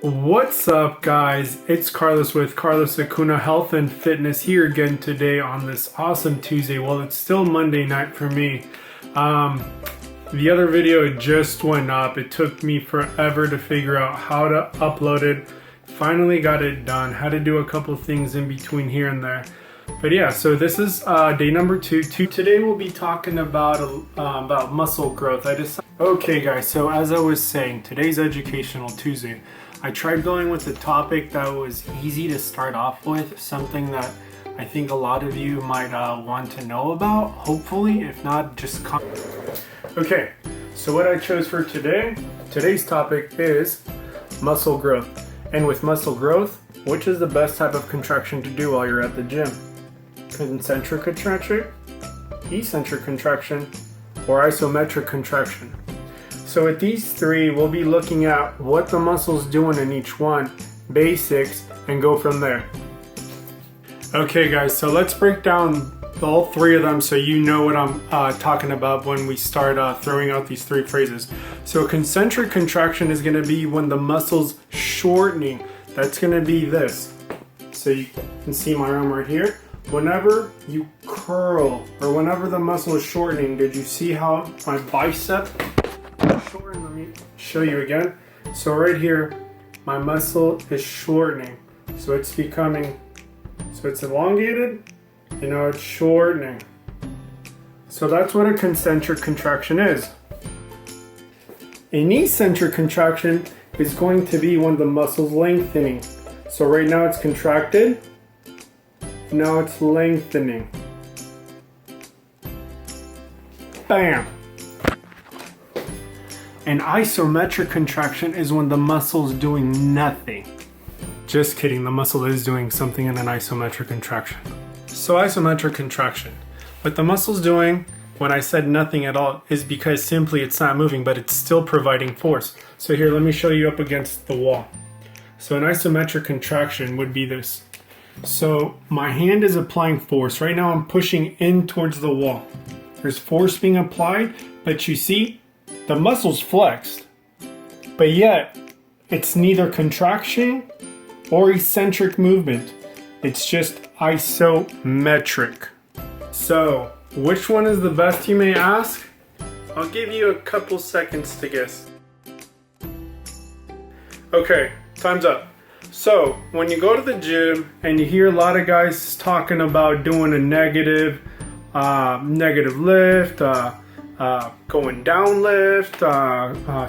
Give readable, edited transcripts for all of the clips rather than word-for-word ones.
What's up, guys? It's Carlos with Carlos Acuna Health and Fitness here again today on this awesome Tuesday. Well, it's still Monday night for me. The other video just went up. It took me forever to figure out how to upload it. Finally got it done. Had to do a couple things in between here and there. But yeah, so this is day number two. Today we'll be talking about muscle growth. Okay guys, so as I was saying, today's Educational Tuesday. I tried going with a topic that was easy to start off with, something that I think a lot of you might want to know about, hopefully. If not, just comment. Okay, so what I chose for today's topic is muscle growth. And with muscle growth, which is the best type of contraction to do while you're at the gym? Concentric contraction, eccentric contraction, or isometric contraction. So with these three, we'll be looking at what the muscle's doing in each one, basics, and go from there. Okay guys, so let's break down all three of them so you know what I'm talking about when we start throwing out these three phrases. So concentric contraction is going to be when the muscle's shortening. That's going to be this. So you can see my arm right here. Whenever you curl or whenever the muscle is shortening, did you see how my bicep shortened? Let me show you again. So right here, my muscle is shortening. So it's elongated, and now it's shortening. So that's what a concentric contraction is. An eccentric contraction is going to be when the muscle's lengthening. So right now it's contracted, now it's lengthening. Bam! An isometric contraction is when the muscle's doing nothing. Just kidding, the muscle is doing something in an isometric contraction. So isometric contraction, what the muscle's doing when I said nothing at all is because simply it's not moving, but it's still providing force. So here, let me show you up against the wall. So an isometric contraction would be this. So my hand is applying force. Right now I'm pushing in towards the wall. There's force being applied, but you see, the muscle's flexed, but yet it's neither contraction or eccentric movement. It's just isometric. So, which one is the best, you may ask? I'll give you a couple seconds to guess. Okay, time's up. So, when you go to the gym and you hear a lot of guys talking about doing a negative lift, going down lift,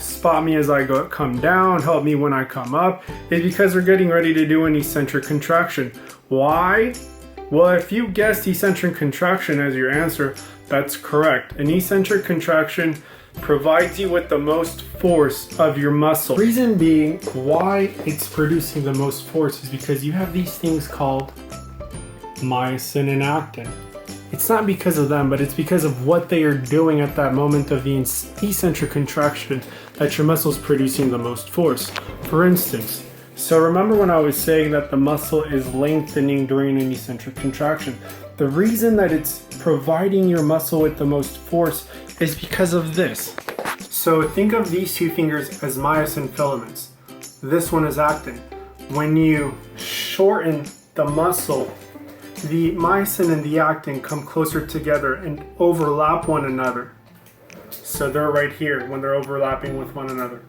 spot me as I come down, help me when I come up, is because we're getting ready to do an eccentric contraction. Why? Well, if you guessed eccentric contraction as your answer, that's correct. An eccentric contraction provides you with the most force of your muscle. Reason being why it's producing the most force is because you have these things called myosin and actin. It's not because of them, but it's because of what they are doing at that moment of the eccentric contraction that your muscle is producing the most force. For instance, so remember when I was saying that the muscle is lengthening during an eccentric contraction? The reason that it's providing your muscle with the most force is because of this. So think of these two fingers as myosin filaments. This one is actin. When you shorten the muscle, the myosin and the actin come closer together and overlap one another. So they're right here when they're overlapping with one another.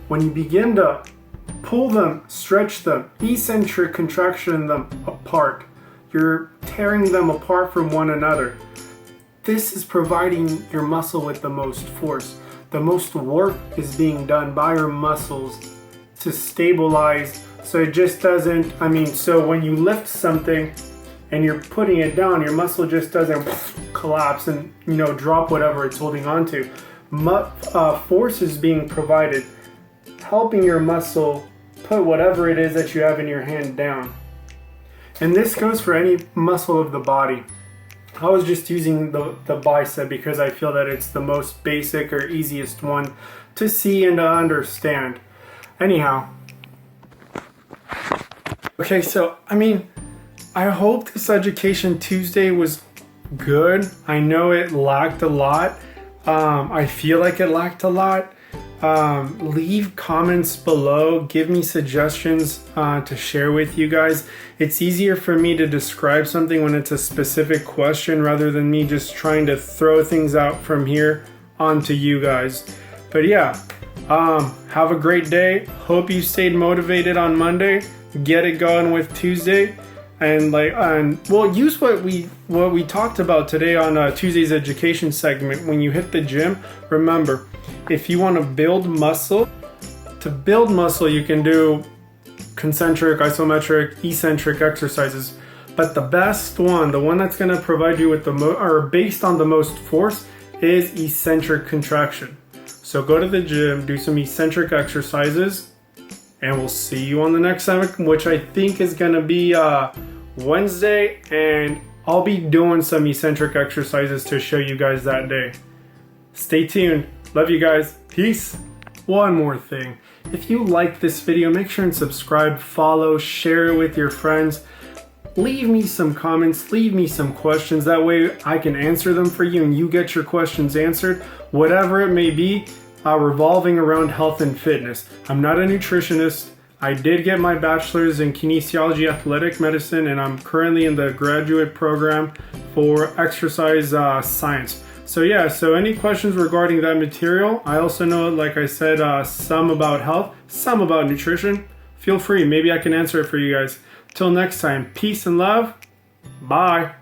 When you begin to pull them, stretch them, eccentric contraction them apart, you're tearing them apart from one another. This is providing your muscle with the most force. The most work is being done by your muscles to stabilize. So it just doesn't, so when you lift something and you're putting it down, your muscle just doesn't collapse and, drop whatever it's holding on to. Force is being provided, helping your muscle put whatever it is that you have in your hand down. And this goes for any muscle of the body. I was just using the bicep because I feel that it's the most basic or easiest one to see and to understand. Anyhow. Okay, so, I hope this Education Tuesday was good. I know it lacked a lot. I feel like it lacked a lot. leave comments below. Give me suggestions to share with you guys. It's easier for me to describe something when it's a specific question rather than me just trying to throw things out from here onto you guys. But yeah, have a great day. Hope you stayed motivated on Monday. Get it going with Tuesday. And we'll use what we talked about today on Tuesday's education segment. When you hit the gym, remember, if you want to build muscle, you can do concentric, isometric, eccentric exercises. But the best one, the one that's going to provide you with based on the most force, is eccentric contraction. So go to the gym, do some eccentric exercises, and we'll see you on the next segment, which I think is going to be Wednesday, and I'll be doing some eccentric exercises to show you guys that day. Stay tuned. Love you guys. Peace. One more thing. If you like this video, make sure and subscribe, follow, share it with your friends. Leave me some comments, leave me some questions. That way I can answer them for you and you get your questions answered. Whatever it may be, revolving around health and fitness. I'm not a nutritionist. I did get my bachelor's in kinesiology athletic medicine, and I'm currently in the graduate program for exercise science. So yeah, so any questions regarding that material? I also know, like I said, some about health, some about nutrition. Feel free, maybe I can answer it for you guys. Till next time, peace and love. Bye.